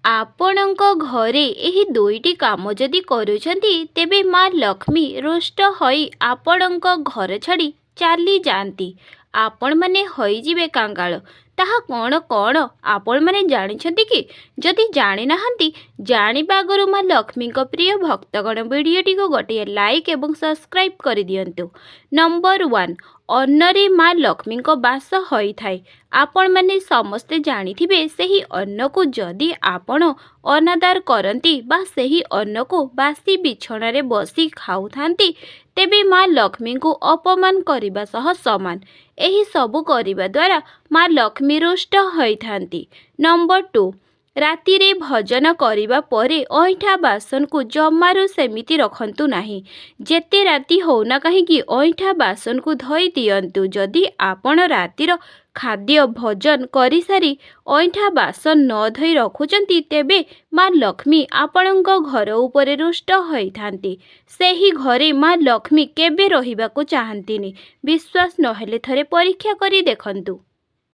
ଆପଣଙ୍କ ଘରେ ଏହି ଦୁଇଟି କାମ ଯଦି କରୁଛନ୍ତି ତେବେ ମା ଲକ୍ଷ୍ମୀ ରୁଷ୍ଟ ହୋଇ ଆପଣଙ୍କ ଘର ଛାଡ଼ି ଚାଲିଯାଆନ୍ତି। ଆପଣମାନେ ହୋଇଯିବେ କାଙ୍ଗାଳ। ତାହା କ'ଣ କ'ଣ ଆପଣମାନେ ଜାଣିଛନ୍ତି କି? ଯଦି ଜାଣିନାହାନ୍ତି, ଜାଣିବା ଆଗରୁ ମା ଲକ୍ଷ୍ମୀଙ୍କ ପ୍ରିୟ ଭକ୍ତଗଣ ଭିଡ଼ିଓଟିକୁ ଗୋଟିଏ ଲାଇକ୍ ଏବଂ ସବସ୍କ୍ରାଇବ୍ କରିଦିଅନ୍ତୁ। ନମ୍ବର 1, ଅନ୍ନରେ ମା ଲକ୍ଷ୍ମୀଙ୍କ ବାସ ହୋଇଥାଏ। ଆପଣମାନେ ସମସ୍ତେ ଜାଣିଥିବେ ସେହି ଅନ୍ନକୁ ଯଦି ଆପଣ ଅନାଦର କରନ୍ତି ବା ସେହି ଅନ୍ନକୁ ବାସି ବିଛଣାରେ ବସି ଖାଉଥାନ୍ତି ତେବେ ମା ଲକ୍ଷ୍ମୀଙ୍କୁ ଅପମାନ କରିବା ସହ ସମାନ। ଏହି ସବୁ କରିବା ଦ୍ୱାରା ମା ଲକ୍ଷ୍ମୀ ରୁଷ୍ଟ ହୋଇଥାନ୍ତି। ନମ୍ବର 2, ରାତିରେ ଭୋଜନ କରିବା ପରେ ଅଇଁଠା ବାସନକୁ ଜମାରୁ ସେମିତି ରଖନ୍ତୁ ନାହିଁ। ଯେତେ ରାତି ହେଉନା କାହିଁକି ଅଇଁଠା ବାସନକୁ ଧୋଇ ଦିଅନ୍ତୁ। ଯଦି ଆପଣ ରାତିର ଖାଦ୍ୟ ଭୋଜନ କରିସାରି ଅଇଁଠା ବାସନ ନ ଧୋଇ ରଖୁଛନ୍ତି ତେବେ ମା ଲକ୍ଷ୍ମୀ ଆପଣଙ୍କ ଘର ଉପରେ ରୁଷ୍ଟ ହୋଇଥାନ୍ତି। ସେହି ଘରେ ମା ଲକ୍ଷ୍ମୀ କେବେ ରହିବାକୁ ଚାହାନ୍ତିନି। ବିଶ୍ୱାସ ନହେଲେ ଥରେ ପରୀକ୍ଷା କରି ଦେଖନ୍ତୁ।